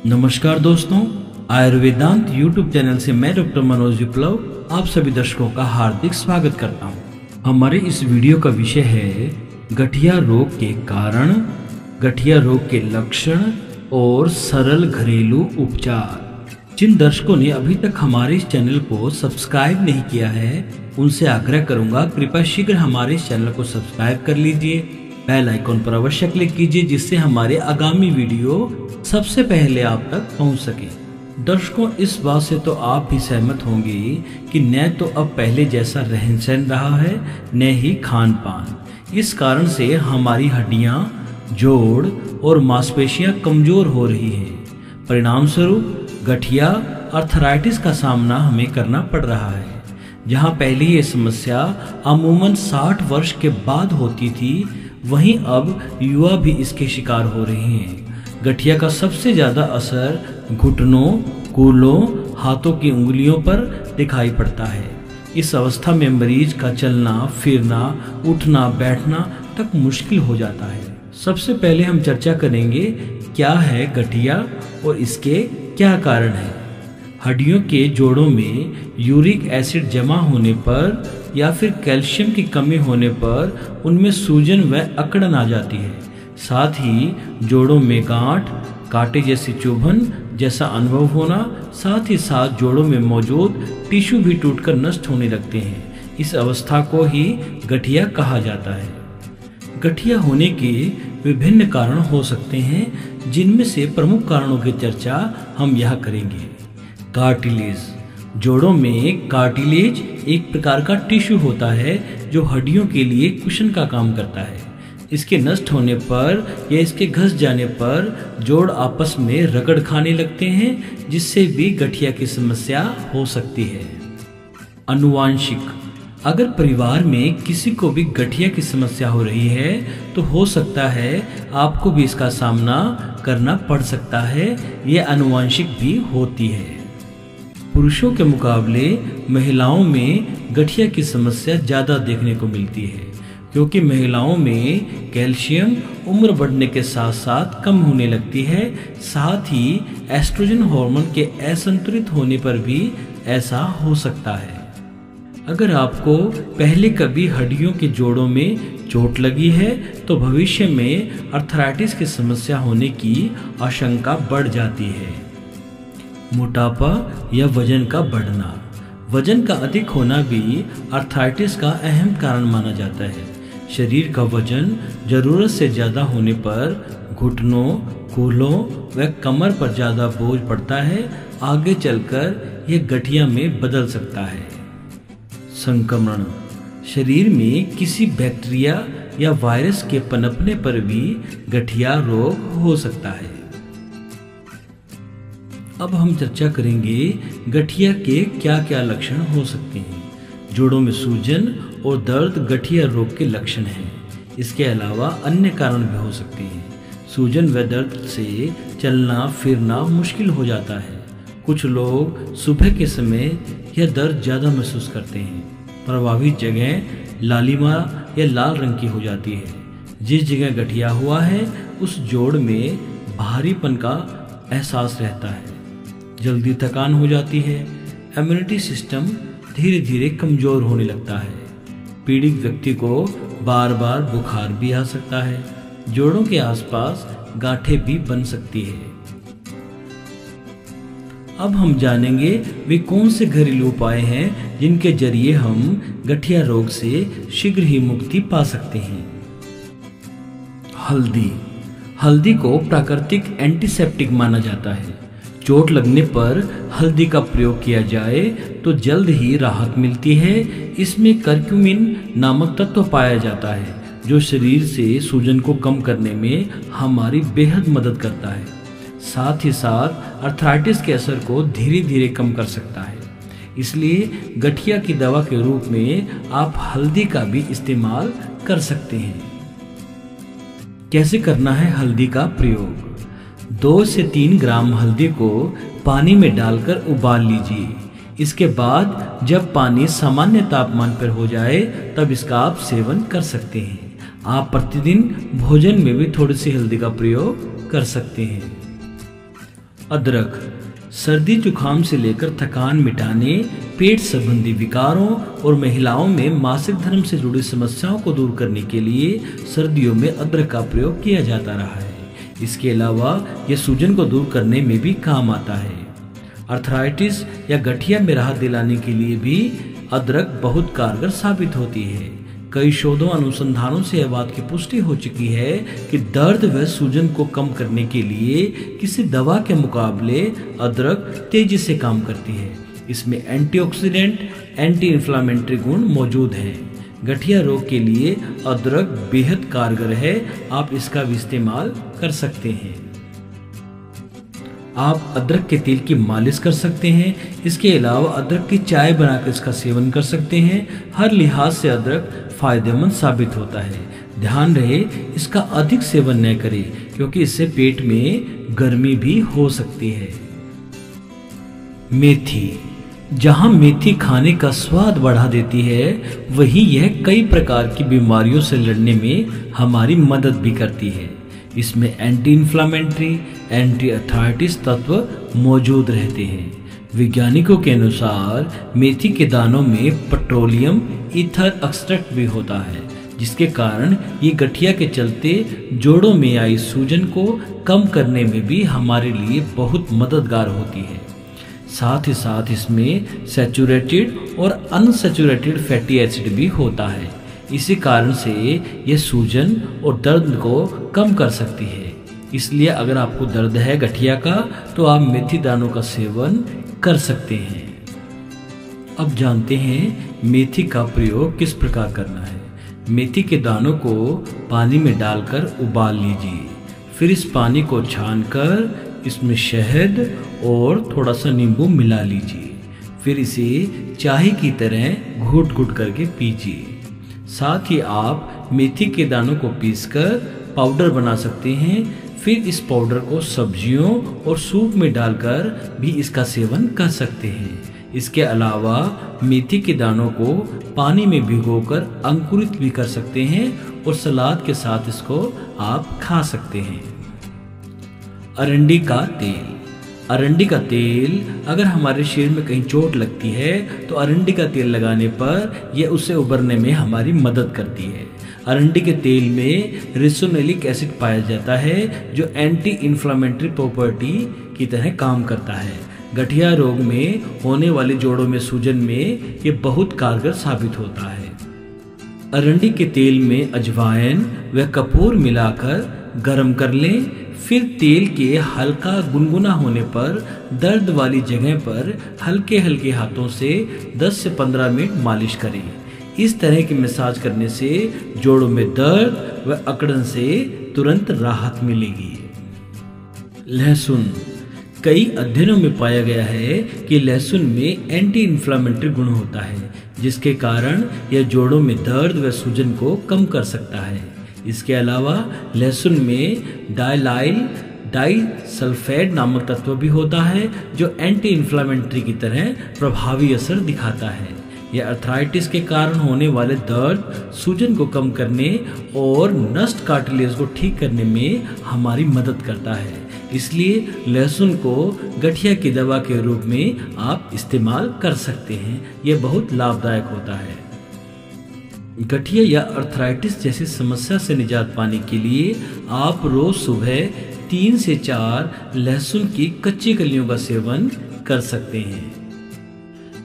नमस्कार दोस्तों, आयुर्वेदांत YouTube channel से मैं डॉक्टर मनोज विप्लव आप सभी दर्शकों का हार्दिक स्वागत करता हूं। हमारे इस वीडियो का विषय है गठिया रोग के कारण, गठिया रोग के लक्षण और सरल घरेलू उपचार। जिन दर्शकों ने अभी तक हमारे इस चैनल को सब्सक्राइब नहीं किया है उनसे आग्रह करूंगा, कृपया शीघ्र हमारे इस चैनल को सब्सक्राइब कर लीजिए, बेल आइकॉन पर अवश्य क्लिक कीजिए जिससे हमारे आगामी वीडियो सबसे पहले आप तक पहुंच सके। दर्शकों, इस बात से तो आप भी सहमत होंगे कि न तो अब पहले जैसा रहन सहन रहा है न ही खान पान। इस कारण से हमारी हड्डियां, जोड़ और मांसपेशियां कमजोर हो रही हैं। परिणाम स्वरूप गठिया आर्थराइटिस का सामना हमें करना पड़ रहा है। जहां पहले ये समस्या अमूमन 60 वर्ष के बाद होती थी, वहीं अब युवा भी इसके शिकार हो रहे हैं। गठिया का सबसे ज्यादा असर घुटनों, कूल्हों, हाथों की उंगलियों पर दिखाई पड़ता है। इस अवस्था में मरीज का चलना फिरना, उठना बैठना तक मुश्किल हो जाता है। सबसे पहले हम चर्चा करेंगे क्या है गठिया और इसके क्या कारण है। हड्डियों के जोड़ों में यूरिक एसिड जमा होने पर या फिर कैल्शियम की कमी होने पर उनमें सूजन व अकड़न आ जाती है। साथ ही जोड़ों में गांठ, कांटे जैसी चुभन जैसा अनुभव होना, साथ ही साथ जोड़ों में मौजूद टिश्यू भी टूटकर नष्ट होने लगते हैं। इस अवस्था को ही गठिया कहा जाता है। गठिया होने के विभिन्न कारण हो सकते हैं, जिनमें से प्रमुख कारणों की चर्चा हम यहाँ करेंगे। कार्टिलेज। जोड़ों में कार्टिलेज एक प्रकार का टिश्यू होता है जो हड्डियों के लिए कुशन का काम करता है। इसके नष्ट होने पर या इसके घस जाने पर जोड़ आपस में रगड़ खाने लगते हैं, जिससे भी गठिया की समस्या हो सकती है। आनुवांशिक। अगर परिवार में किसी को भी गठिया की समस्या हो रही है तो हो सकता है आपको भी इसका सामना करना पड़ सकता है। यह आनुवांशिक भी होती है। पुरुषों के मुकाबले महिलाओं में गठिया की समस्या ज़्यादा देखने को मिलती है, क्योंकि महिलाओं में कैल्शियम उम्र बढ़ने के साथ साथ कम होने लगती है। साथ ही एस्ट्रोजन हार्मोन के असंतुलित होने पर भी ऐसा हो सकता है। अगर आपको पहले कभी हड्डियों के जोड़ों में चोट लगी है तो भविष्य में आर्थराइटिस की समस्या होने की आशंका बढ़ जाती है। मोटापा या वजन का बढ़ना। वजन का अधिक होना भी आर्थराइटिस का अहम कारण माना जाता है। शरीर का वजन जरूरत से ज्यादा होने पर घुटनों, कूल्हों व कमर पर ज्यादा बोझ पड़ता है। आगे चलकर यह गठिया में बदल सकता है। संक्रमण। शरीर में किसी बैक्टीरिया या वायरस के पनपने पर भी गठिया रोग हो सकता है। अब हम चर्चा करेंगे गठिया के क्या क्या लक्षण हो सकते हैं। जोड़ों में सूजन और दर्द गठिया रोग के लक्षण हैं। इसके अलावा अन्य कारण भी हो सकते हैं। सूजन व दर्द से चलना फिरना मुश्किल हो जाता है। कुछ लोग सुबह के समय यह दर्द ज़्यादा महसूस करते हैं। प्रभावित जगह लालिमा या लाल रंग की हो जाती है। जिस जगह गठिया हुआ है उस जोड़ में भारीपन का एहसास रहता है। जल्दी थकान हो जाती है। इम्यूनिटी सिस्टम धीरे धीरे कमजोर होने लगता है। पीड़ित व्यक्ति को बार बार बुखार भी आ सकता है। जोड़ों के आसपास गांठें भी बन सकती है। अब हम जानेंगे वे कौन से घरेलू उपाय हैं जिनके जरिए हम गठिया रोग से शीघ्र ही मुक्ति पा सकते हैं। हल्दी। हल्दी को प्राकृतिक एंटीसेप्टिक माना जाता है। चोट लगने पर हल्दी का प्रयोग किया जाए तो जल्द ही राहत मिलती है। इसमें करक्यूमिन नामक तत्व पाया जाता है जो शरीर से सूजन को कम करने में हमारी बेहद मदद करता है। साथ ही साथ आर्थराइटिस के असर को धीरे धीरे कम कर सकता है। इसलिए गठिया की दवा के रूप में आप हल्दी का भी इस्तेमाल कर सकते हैं। कैसे करना है हल्दी का प्रयोग? 2 से 3 ग्राम हल्दी को पानी में डालकर उबाल लीजिए। इसके बाद जब पानी सामान्य तापमान पर हो जाए तब इसका आप सेवन कर सकते हैं। आप प्रतिदिन भोजन में भी थोड़ी सी हल्दी का प्रयोग कर सकते हैं। अदरक सर्दी जुकाम से लेकर थकान मिटाने, पेट संबंधी विकारों और महिलाओं में मासिक धर्म से जुड़ी समस्याओं को दूर करने के लिए सर्दियों में अदरक का प्रयोग किया जाता रहा है। इसके अलावा यह सूजन को दूर करने में भी काम आता है। अर्थराइटिस या गठिया में राहत दिलाने के लिए भी अदरक बहुत कारगर साबित होती है। कई शोधों अनुसंधानों से यह बात की पुष्टि हो चुकी है कि दर्द व सूजन को कम करने के लिए किसी दवा के मुकाबले अदरक तेजी से काम करती है। इसमें एंटीऑक्सीडेंट, एंटी इन्फ्लामेटरी गुण मौजूद हैं। गठिया रोग के लिए अदरक बेहद कारगर है, आप इसका भी इस्तेमाल कर सकते हैं। आप अदरक के तेल की मालिश कर सकते हैं। इसके अलावा अदरक की चाय बनाकर इसका सेवन कर सकते हैं। हर लिहाज से अदरक फायदेमंद साबित होता है। ध्यान रहे इसका अधिक सेवन न करें, क्योंकि इससे पेट में गर्मी भी हो सकती है। मेथी, जहां मेथी खाने का स्वाद बढ़ा देती है, वहीं यह कई प्रकार की बीमारियों से लड़ने में हमारी मदद भी करती है। इसमें एंटी इन्फ्लामेटरी, एंटी अर्थराइटिस तत्व मौजूद रहते हैं। वैज्ञानिकों के अनुसार मेथी के दानों में पेट्रोलियम ईथर एक्सट्रैक्ट भी होता है, जिसके कारण ये गठिया के चलते जोड़ों में आई सूजन को कम करने में भी हमारे लिए बहुत मददगार होती है। साथ ही साथ इसमें सैचुरेटेड और अनसैचुरेटेड फैटी एसिड भी होता है। इसी कारण से यह सूजन और दर्द को कम कर सकती है। इसलिए अगर आपको दर्द है गठिया का, तो आप मेथी दानों का सेवन कर सकते हैं। अब जानते हैं मेथी का प्रयोग किस प्रकार करना है। मेथी के दानों को पानी में डालकर उबाल लीजिए। फिर इस पानी को छानकर इसमें शहद और थोड़ा सा नींबू मिला लीजिए। फिर इसे चाय की तरह घूट घूट करके पीजिए। साथ ही आप मेथी के दानों को पीसकर पाउडर बना सकते हैं। फिर इस पाउडर को सब्जियों और सूप में डालकर भी इसका सेवन कर सकते हैं। इसके अलावा मेथी के दानों को पानी में भिगोकर अंकुरित भी कर सकते हैं और सलाद के साथ इसको आप खा सकते हैं। अरंडी का तेल। अरंडी का तेल अगर हमारे शरीर में कहीं चोट लगती है तो अरंडी का तेल लगाने पर यह उससे उबरने में हमारी मदद करती है। अरंडी के तेल में रेसोनेलिक एसिड पाया जाता है, जो एंटी इन्फ्लामेटरी प्रॉपर्टी की तरह काम करता है। गठिया रोग में होने वाले जोड़ों में सूजन में ये बहुत कारगर साबित होता है। अरंडी के तेल में अजवाइन व कपूर मिलाकर गर्म कर लें। फिर तेल के हल्का गुनगुना होने पर दर्द वाली जगह पर हल्के हल्के हाथों से 10 से 15 मिनट मालिश करें। इस तरह की मसाज करने से जोड़ों में दर्द व अकड़न से तुरंत राहत मिलेगी। लहसुन। कई अध्ययनों में पाया गया है कि लहसुन में एंटी इन्फ्लामेटरी गुण होता है, जिसके कारण यह जोड़ों में दर्द व सूजन को कम कर सकता है। इसके अलावा लहसुन में डाइलाइल डाइसल्फाइड नामक तत्व भी होता है, जो एंटी इन्फ्लामेटरी की तरह प्रभावी असर दिखाता है। यह अर्थराइटिस के कारण होने वाले दर्द, सूजन को कम करने और नष्ट कार्टिलेज को ठीक करने में हमारी मदद करता है। इसलिए लहसुन को गठिया की दवा के रूप में आप इस्तेमाल कर सकते हैं। यह बहुत लाभदायक होता है। गठिया या अर्थराइटिस जैसी समस्या से निजात पाने के लिए आप रोज सुबह 3 से 4 लहसुन की कच्ची कलियों का सेवन कर सकते हैं।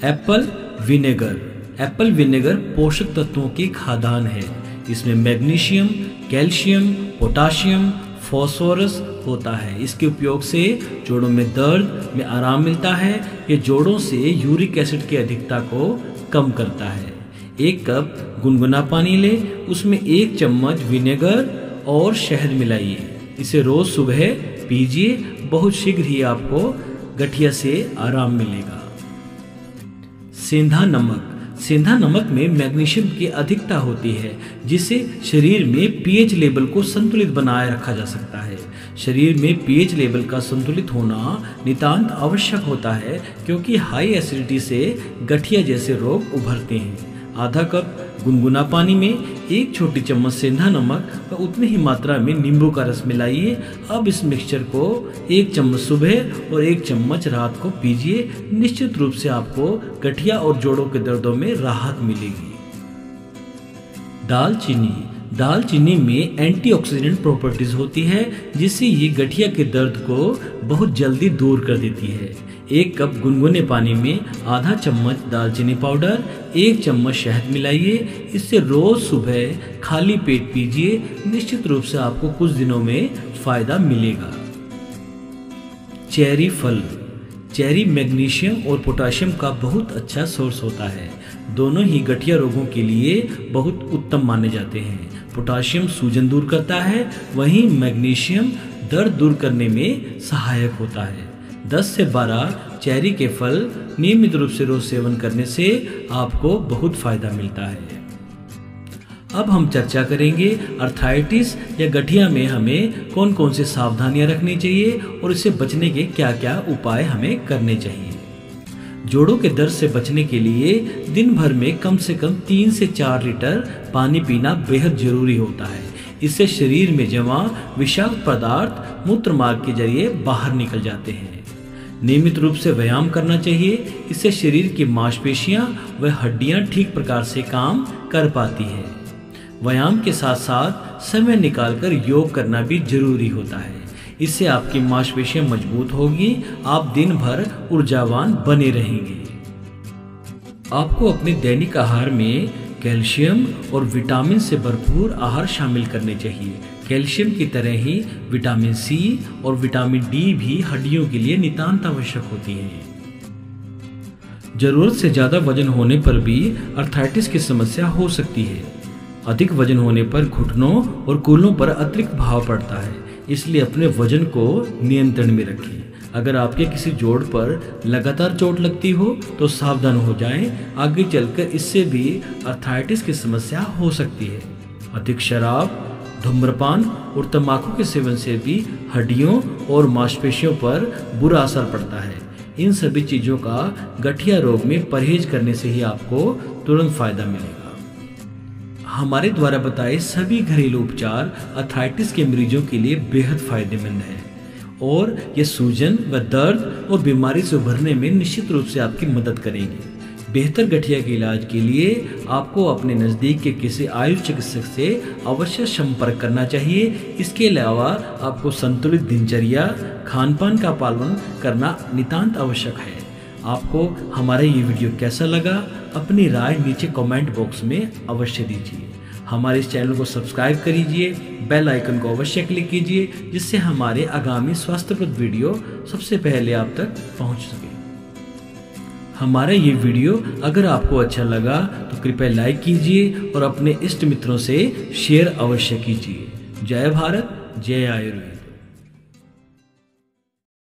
Apple vinegar. एप्पल विनेगर पोषक तत्वों की खादान है। इसमें मैग्नीशियम, कैल्शियम, पोटाशियम, फास्फोरस होता है। इसके उपयोग से जोड़ों में दर्द में आराम मिलता है। ये जोड़ों से यूरिक एसिड की अधिकता को कम करता है। 1 कप गुनगुना पानी लें, उसमें 1 चम्मच विनेगर और शहद मिलाइए। इसे रोज सुबह पीजिए। बहुत शीघ्र ही आपको गठिया से आराम मिलेगा। सेंधा नमक। सेंधा नमक में मैग्नीशियम की अधिकता होती है, जिससे शरीर में पीएच लेवल को संतुलित बनाए रखा जा सकता है। शरीर में पीएच लेवल का संतुलित होना नितांत आवश्यक होता है, क्योंकि हाई एसिडिटी से गठिया जैसे रोग उभरते हैं। आधा कप गुनगुना पानी में 1 छोटी चम्मच सेंधा नमक व उतनी ही मात्रा में नींबू का रस मिलाइए। अब इस मिक्सचर को 1 चम्मच सुबह और 1 चम्मच रात को पीजिए। निश्चित रूप से आपको गठिया और जोड़ों के दर्दों में राहत मिलेगी। दालचीनी में एंटीऑक्सीडेंट प्रॉपर्टीज होती है, जिससे ये गठिया के दर्द को बहुत जल्दी दूर कर देती है। 1 कप गुनगुने पानी में आधा चम्मच दालचीनी पाउडर, 1 चम्मच शहद मिलाइए। इससे रोज सुबह खाली पेट पीजिए। निश्चित रूप से आपको कुछ दिनों में फायदा मिलेगा। चेरी फल। चेरी मैग्नीशियम और पोटाशियम का बहुत अच्छा सोर्स होता है। दोनों ही गठिया रोगों के लिए बहुत उत्तम माने जाते हैं। पोटाशियम सूजन दूर करता है, वहीं मैग्नीशियम दर्द दूर करने में सहायक होता है। 10 से 12 चेरी के फल नियमित रूप से रोज सेवन करने से आपको बहुत फायदा मिलता है। अब हम चर्चा करेंगे अर्थराइटिस या गठिया में हमें कौन कौन से सावधानियां रखनी चाहिए और इससे बचने के क्या क्या उपाय हमें करने चाहिए। जोड़ों के दर्द से बचने के लिए दिन भर में कम से कम 3 से 4 लीटर पानी पीना बेहद जरूरी होता है। इससे शरीर में जमा विषाक्त पदार्थ मूत्र मार्ग के जरिए बाहर निकल जाते हैं। नियमित रूप से व्यायाम करना चाहिए। इससे शरीर की मांसपेशियां व हड्डियां ठीक प्रकार से काम कर पाती है। व्यायाम के साथ साथ समय निकालकर योग करना भी जरूरी होता है। इससे आपकी मांसपेशियां मजबूत होगी, आप दिन भर ऊर्जावान बने रहेंगे। आपको अपने दैनिक आहार में कैल्शियम और विटामिन से भरपूर आहार शामिल करने चाहिए। कैल्शियम की तरह ही विटामिन सी और विटामिन डी भी हड्डियों के लिए नितांत आवश्यक होती हैं। जरूरत से ज्यादा वजन होने पर भी अर्थराइटिस की समस्या हो सकती है। अधिक वजन होने पर घुटनों और कूल्हों पर अतिरिक्त भाव पड़ता है, इसलिए अपने वजन को नियंत्रण में रखें। अगर आपके किसी जोड़ पर लगातार चोट लगती हो तो सावधान हो जाएं, आगे चलकर इससे भी अर्थराइटिस की समस्या हो सकती है। अधिक शराब, धूम्रपान और तंबाकू के सेवन से भी हड्डियों और मांसपेशियों पर बुरा असर पड़ता है। इन सभी चीजों का गठिया रोग में परहेज करने से ही आपको तुरंत फायदा मिलेगा। हमारे द्वारा बताए सभी घरेलू उपचार अर्थराइटिस के मरीजों के लिए बेहद फायदेमंद है और ये सूजन व दर्द और बीमारी से उभरने में निश्चित रूप से आपकी मदद करेंगे। बेहतर गठिया के इलाज के लिए आपको अपने नज़दीक के किसी आयुष चिकित्सक से अवश्य संपर्क करना चाहिए। इसके अलावा आपको संतुलित दिनचर्या, खान पान का पालन करना नितांत आवश्यक है। आपको हमारा ये वीडियो कैसा लगा, अपनी राय नीचे कमेंट बॉक्स में अवश्य दीजिए। हमारे इस चैनल को सब्सक्राइब करिए, बेल आइकन को अवश्य क्लिक कीजिए, जिससे हमारे आगामी स्वास्थ्यप्रद वीडियो सबसे पहले आप तक पहुंच सके। हमारा ये वीडियो अगर आपको अच्छा लगा तो कृपया लाइक कीजिए और अपने इष्ट मित्रों से शेयर अवश्य कीजिए। जय भारत, जय आयुर्वेद।